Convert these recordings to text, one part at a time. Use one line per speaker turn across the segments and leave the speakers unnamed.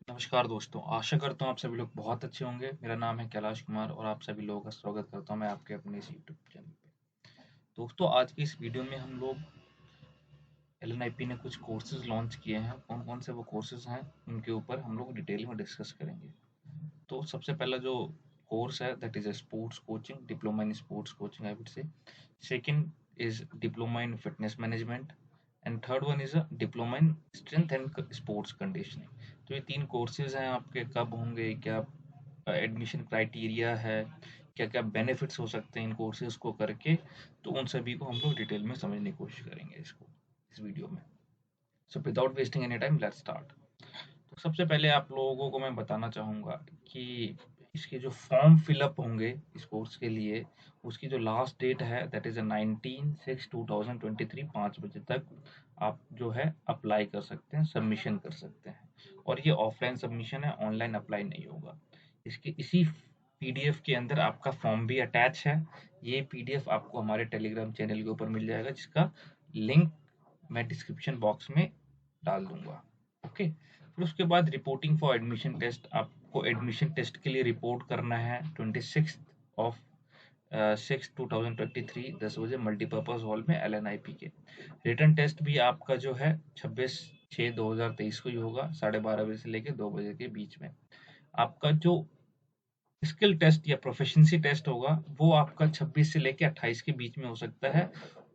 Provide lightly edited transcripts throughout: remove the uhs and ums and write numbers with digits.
नमस्कार दोस्तों, आशा करता हूँ आप सभी लोग बहुत अच्छे होंगे। मेरा नाम है कैलाश कुमार और आप सभी लोगों का स्वागत करता हूँ मैं आपके अपने इस यूट्यूब चैनल पे। दोस्तों, आज की इस वीडियो में हम लोग एलएनआईपी ने कुछ कोर्सेज लॉन्च किए हैं। कौन कौन से वो कोर्सेज हैं उनके ऊपर हम लोग डिटेल में डिस्कस करेंगे। तो सबसे पहला जो कोर्स है that is a sports coaching, diploma in sports coaching I would say. Second is diploma in fitness management and third one is a diploma in strength and sports conditioning. तो ये तीन courses हैं आपके। कब होंगे, क्या admission criteria है, क्या क्या बेनिफिट्स हो सकते हैं इन कोर्सेज को करके, तो उन सभी को हम लोग डिटेल में समझने की कोशिश करेंगे इसको इस वीडियो में। So without wasting any time let's start. तो सबसे पहले आप लोगों को मैं बताना चाहूँगा कि इसके जो फॉर्म फिलअप होंगे इस कोर्स के लिए, उसकी जो लास्ट डेट है दैट इज़ 19/6/2023 5 बजे तक आप जो है अप्लाई कर सकते हैं, सबमिशन कर सकते हैं। और ये ऑफलाइन सबमिशन है, ऑनलाइन अप्लाई नहीं होगा। इसके इसी पीडीएफ के अंदर आपका फॉर्म भी अटैच है। ये पीडीएफ आपको हमारे टेलीग्राम चैनल के ऊपर मिल जाएगा, जिसका लिंक मैं डिस्क्रिप्शन बॉक्स में डाल दूंगा। ओके। फिर उसके बाद रिपोर्टिंग फॉर एडमिशन टेस्ट, आपको एडमिशन टेस्ट के लिए रिपोर्ट करना है 26/6/2023 10 बजे मल्टीपर्पज हॉल में एलएनआईपी के। रिटर्न टेस्ट भी आपका जो है 26/6/2023 को ही होगा, 12:30 बजे से लेकर 2 बजे के बीच में। आपका जो स्किल टेस्ट या प्रोफिशिएंसी टेस्ट होगा वो आपका 26 से लेकर 28 के बीच में हो सकता है।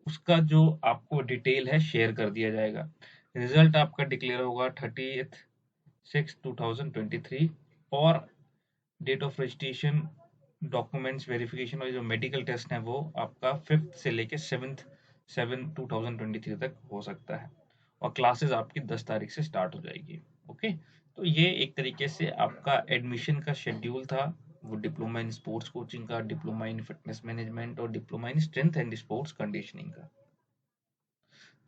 उसका जो आपको डिटेल है शेयर कर दिया जाएगा। रिजल्ट आपका डिक्लेयर होगा 30/6/2023 और date of registration, documents verification और जो मेडिकल टेस्ट है वो आपका 5th से लेके 7/7/2023 तक हो सकता है। और क्लासेस आपकी 10 तारीख से स्टार्ट हो जाएगी। ओके। तो ये एक तरीके से आपका एडमिशन का शेड्यूल था, वो डिप्लोमा इन स्पोर्ट्स कोचिंग का, डिप्लोमा इन फिटनेस मैनेजमेंट और diploma in strength and sports conditioning का।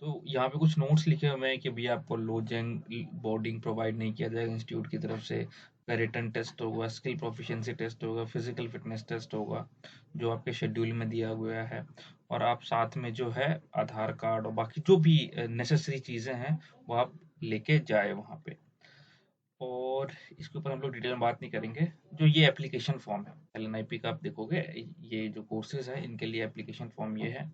तो यहाँ पे कुछ नोट्स लिखे हुए हैं कि भैया आपको लॉजिंग बोर्डिंग प्रोवाइड नहीं किया जाएगा इंस्टीट्यूट की तरफ से। रिटन टेस्ट होगा, स्किल प्रोफिशिएंसी टेस्ट होगा, फिजिकल फिटनेस टेस्ट होगा जो आपके शेड्यूल में दिया गया है। और आप साथ में जो है आधार कार्ड और बाकी जो भी नेसेसरी चीज़ें हैं वो आप लेके जाए वहाँ पे। और इसके ऊपर हम लोग डिटेल में बात नहीं करेंगे। जो ये एप्लीकेशन फॉर्म है एलएनआईपी का, आप देखोगे ये जो कोर्सेज है इनके लिए एप्लीकेशन फॉर्म ये है।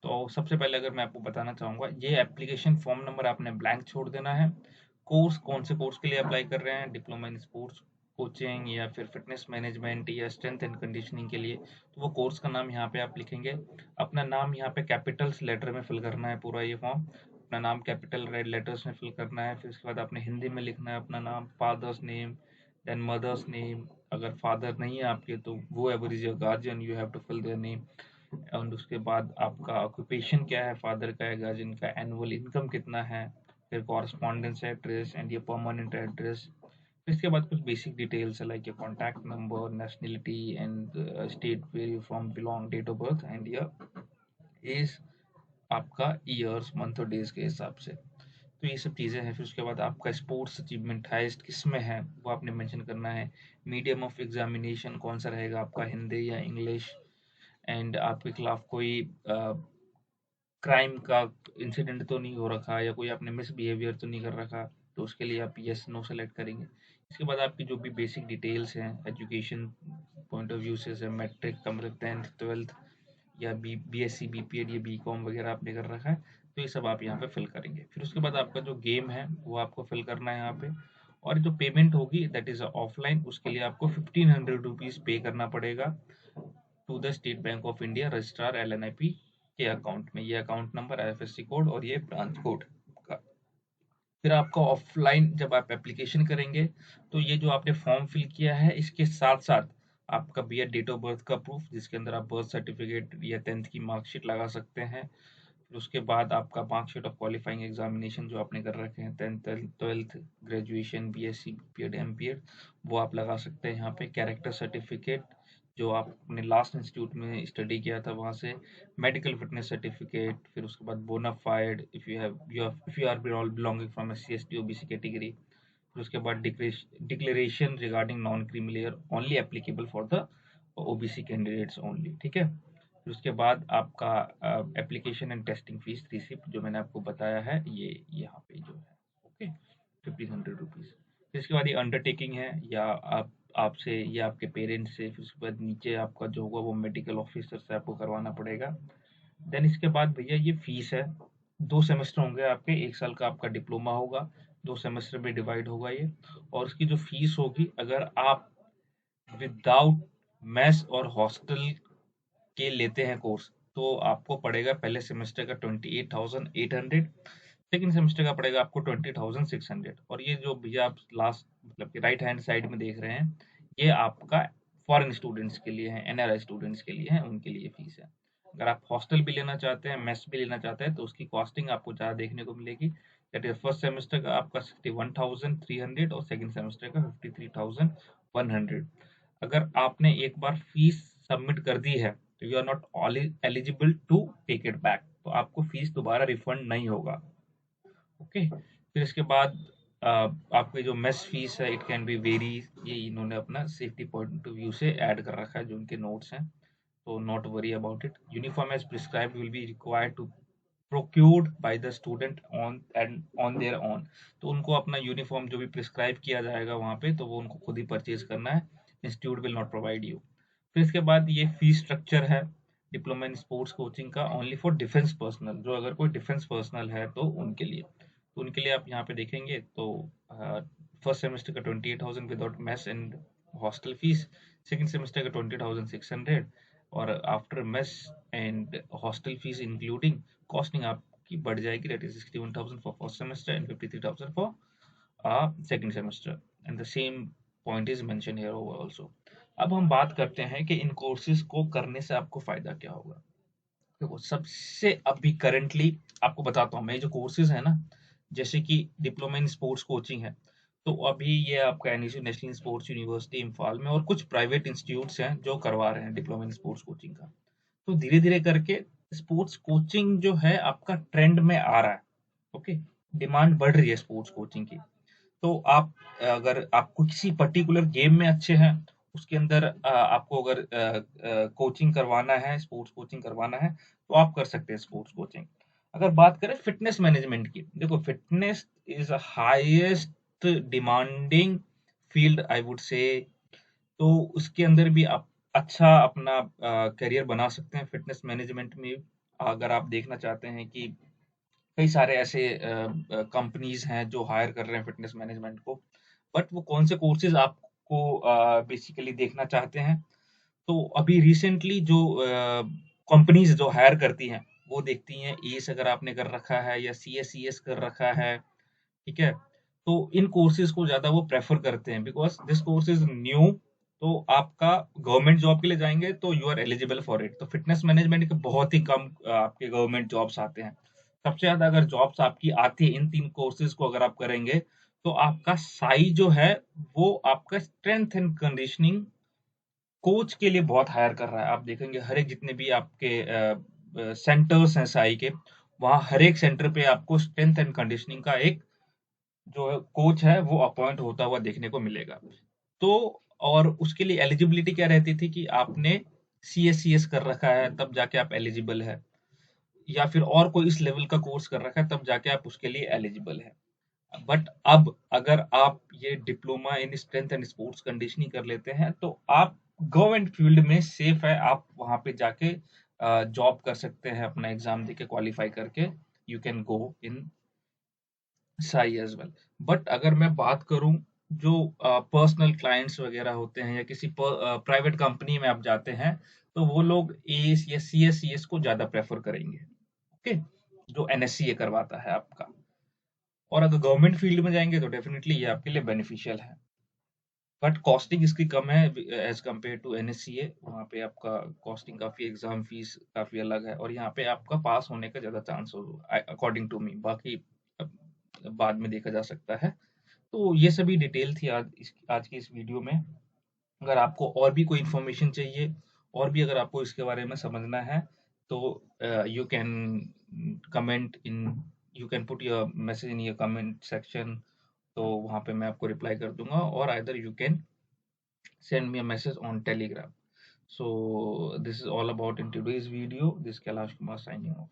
तो सबसे पहले अगर मैं आपको बताना चाहूँगा, ये एप्लीकेशन फॉर्म नंबर आपने ब्लैंक छोड़ देना है। कोर्स कौन से कोर्स के लिए अप्लाई कर रहे हैं, डिप्लोमा इन स्पोर्ट्स कोचिंग या फिर फिटनेस मैनेजमेंट या स्ट्रेंथ एंड कंडीशनिंग के लिए, तो वो कोर्स का नाम यहाँ पे आप लिखेंगे। अपना नाम यहाँ पे कैपिटल्स लेटर में फिल करना है पूरा ये फॉर्म। अपना नाम कैपिटल रेड लेटर्स में फिल करना है। फिर उसके बाद आपने हिंदी में लिखना है अपना नाम, father's name, then mother's name. अगर फादर नहीं है आपके तो whoever is your guardian, you have to fill their name. And उसके बाद आपका ऑक्यूपेशन क्या है, फादर का है, गार्जियन का, एनुअल इनकम कितना है, फिर कॉरेस्पॉन्डेंस एड्रेस एंड ये परमानेंट एड्रेस। फिर इसके बाद कुछ बेसिक डिटेल्स है like your contact number, nationality and state where you from belong, date of birth and your age, आपका ईयर्स मंथ और डेज के हिसाब से। तो ये सब चीज़ें हैं। फिर उसके बाद आपका स्पोर्ट्स अचीवमेंट हाईएस्ट किस में है वो आपने मेंशन करना है। मीडियम ऑफ एग्जामिनेशन कौन सा रहेगा आपका, हिंदी या इंग्लिश। एंड आपके खिलाफ कोई क्राइम का इंसिडेंट तो नहीं हो रखा या कोई आपने मिसबिहेवियर तो नहीं कर रखा, तो उसके लिए आप यस नो सेलेक्ट करेंगे। इसके बाद आपकी जो भी बेसिक डिटेल्स हैं एजुकेशन पॉइंट ऑफ व्यू से, जैसे मैट्रिक का मतलब 10th 12th या बीएससी बीपीएड या बीकॉम वगैरह आपने कर रखा है, तो ये सब आप यहाँ पे फिल करेंगे। फिर उसके बाद आपका जो गेम है वो आपको फिल करना है यहाँ पे। और जो पेमेंट होगी दैट इज ऑफलाइन, उसके लिए आपको 1500 रुपीज पे करना पड़ेगा to the State Bank of India registrar LNIP के अकाउंट में। ये अकाउंट नंबर, आईएफएससी कोड और ये ब्रांच कोड का। फिर आपका ऑफलाइन जब आप एप्लीकेशन करेंगे तो ये जो आपने फॉर्म फिल किया है इसके साथ साथ आपका भैया डेट ऑफ बर्थ का प्रूफ, जिसके अंदर आप बर्थ सर्टिफिकेट या 10th की मार्कशीट लगा सकते हैं। फिर उसके बाद आपका मार्कशीट ऑफ क्वालिफाइंग एग्जामिनेशन जो आपने कर रखे हैं 10th 12th graduation BSc BPEd MPEd, वो आप लगा सकते हैं यहाँ पे। कैरेक्टर सर्टिफिकेट जो आपने लास्ट इंस्टीट्यूट में स्टडी किया था वहाँ से, मेडिकल फिटनेस सर्टिफिकेट, फिर उसके बाद bonafide if you are belonging from SC ST OBC category. फिर उसके बाद declaration regarding non creamy layer only applicable for the OBC candidates only, ठीक है। फिर उसके बाद आपका application and testing fees receipt जो मैंने आपको बताया है ये यहाँ पे जो है। Okay, 1500 rupees. फिर इसके बाद ये अंडरटेकिंग है, या आपसे या आपके पेरेंट्स से, फिर उसके बाद नीचे आपका जो होगा वो मेडिकल ऑफिसर से आपको करवाना पड़ेगा। देन इसके बाद भैया ये फीस है, 2 सेमेस्टर होंगे आपके, 1 साल का आपका डिप्लोमा होगा, 2 सेमेस्टर में डिवाइड होगा ये। और उसकी जो फीस होगी, अगर आप विदाउट मेस और हॉस्टल के लेते हैं कोर्स, तो आपको पड़ेगा पहले सेमेस्टर का 28,800, सेकंड सेमेस्टर का पड़ेगा आपको 20,600। और ये जो भैया आप लास्ट मतलब कि राइट हैंड साइड में देख रहे हैं, ये आपका फॉरेन स्टूडेंट्स के लिए है, एनआरआई स्टूडेंट्स के लिए है, उनके लिए फीस है। अगर आप हॉस्टल भी लेना चाहते हैं, मेस भी लेना चाहते हैं, तो उसकी कॉस्टिंग आपको ज़्यादा देखने को मिलेगी। दैट इज फर्स्ट सेमेस्टर का आपका 61,300 और सेकंड सेमेस्टर का 53,100। अगर आपने एक बार फीस सबमिट कर दी है, तो you are not eligible to take it back, तो आपको फीस दोबारा रिफंड नहीं होगा। ओके, फिर इसके बाद आपकी जो मेस फीस है, इट कैन बी वेरी, ये इन्होंने अपना सेफ्टी पॉइंट ऑफ व्यू से ऐड कर रखा है जो उनके नोट्स हैं, तो not worry about it. Uniform as prescribed will be required to procured by the student on and on there on. तो उनको अपना यूनिफॉर्म जो भी प्रिस्क्राइब किया जाएगा वहाँ पे, तो वो उनको खुद ही परचेज करना है, institute will not provide you. फिर इसके बाद ये फीस स्ट्रक्चर है डिप्लोमा इन स्पोर्ट्स कोचिंग का, ओनली फॉर डिफेंस पर्सनल, जो अगर कोई डिफेंस पर्सनल है तो उनके लिए। तो उनके लिए आप यहाँ पे देखेंगे तो फर्स्ट सेमेस्टर का 28,000 without mess and hostel fees, second semester का 20,600, और after mess and hostel fees including costing आपकी बढ़ जाएगी, that is 61,000 for first semester and 53,000 for second semester, and the same point is mention here over also. अब हम बात करते हैं कि इन कोर्सेज को करने से आपको फायदा क्या होगा। देखो, सबसे अभी करंटली आपको बताता हूँ मैं, जो कोर्सेज है ना, जैसे कि डिप्लोमा इन स्पोर्ट्स कोचिंग है, तो अभी ये आपका NSU national sports university Imphal में और कुछ प्राइवेट इंस्टीट्यूट्स हैं जो करवा रहे हैं डिप्लोमा इन स्पोर्ट्स कोचिंग का। तो धीरे धीरे करके स्पोर्ट्स कोचिंग जो है आपका ट्रेंड में आ रहा है। ओके, डिमांड बढ़ रही है स्पोर्ट्स कोचिंग की। तो आप, अगर आपको किसी पर्टिकुलर गेम में अच्छे हैं, उसके अंदर आपको अगर कोचिंग करवाना है, स्पोर्ट्स कोचिंग करवाना है, तो आप कर सकते हैं स्पोर्ट्स कोचिंग। अगर बात करें फिटनेस मैनेजमेंट की, देखो fitness is highest demanding field I would say. तो उसके अंदर भी आप अच्छा अपना करियर बना सकते हैं फिटनेस मैनेजमेंट में। अगर आप देखना चाहते हैं कि कई सारे ऐसे कंपनीज हैं जो हायर कर रहे हैं फिटनेस मैनेजमेंट को, बट वो कौन से कोर्सेज आपको बेसिकली देखना चाहते हैं, तो अभी रिसेंटली जो कंपनीज जो हायर करती हैं, वो देखती हैं एस अगर आपने कर रखा है या सी एस कर रखा है, ठीक है, तो इन कोर्सेज को ज्यादा वो प्रेफर करते हैं, because this course is new. तो आपका गवर्नमेंट जॉब के लिए जाएंगे तो you are eligible for it. तो फिटनेस मैनेजमेंट के बहुत ही कम आपके गवर्नमेंट जॉब्स आते हैं। सबसे ज्यादा अगर जॉब्स आपकी आती है इन 3 कोर्सेज को अगर आप करेंगे, तो आपका साई जो है वो आपका स्ट्रेंथ एंड कंडीशनिंग कोच के लिए बहुत हायर कर रहा है। आप देखेंगे हर एक जितने भी आपके सेंटर्स हैं साई के, वहाँ हर एक सेंटर पे आपको स्ट्रेंथ एंड कंडीशनिंग का एक जो कोच है वो अपॉइंट होता हुआ देखने को मिलेगा। तो और उसके लिए एलिजिबिलिटी क्या रहती थी कि आपने सी एस कर रखा है तब जाके आप एलिजिबल है, या फिर और कोई इस लेवल का कोर्स कर रखा है तब जाके आप उसके लिए एलिजिबल है। बट अब अगर आप ये diploma in strength and sports conditioning कर लेते हैं, तो आप गवर्नमेंट फील्ड में सेफ है, आप वहां पे जाके जॉब कर सकते हैं, अपना एग्जाम देके क्वालिफाई करके you can go in SAI as well. But अगर मैं बात करूं, जो पर्सनल क्लाइंट्स वगैरह होते हैं या किसी प्राइवेट कंपनी में आप जाते हैं, तो वो लोग एस या सी एस को ज्यादा प्रेफर करेंगे। ओके, जो एनएससीए करवाता है आपका। और अगर गवर्नमेंट फील्ड में जाएंगे तो डेफिनेटली ये आपके लिए बेनिफिशियल है, बट कॉस्टिंग इसकी कम है एज कम्पेयर टू एनएससीए। वहाँ पे आपका कॉस्टिंग काफी, एग्जाम फीस काफी अलग है, और यहाँ पे आपका पास होने का ज्यादा चांस हो, अकॉर्डिंग टू मी। बाकी बाद में देखा जा सकता है। तो ये सभी डिटेल थी आज की इस वीडियो में। अगर आपको और भी कोई इन्फॉर्मेशन चाहिए, और भी अगर आपको इसके बारे में समझना है, तो you can comment in you can put your message in your comment section. तो वहाँ पे मैं आपको रिप्लाई कर दूंगा, और either you can send me a message on Telegram. So this is all about in today's video. This is Kailash Kumar signing off.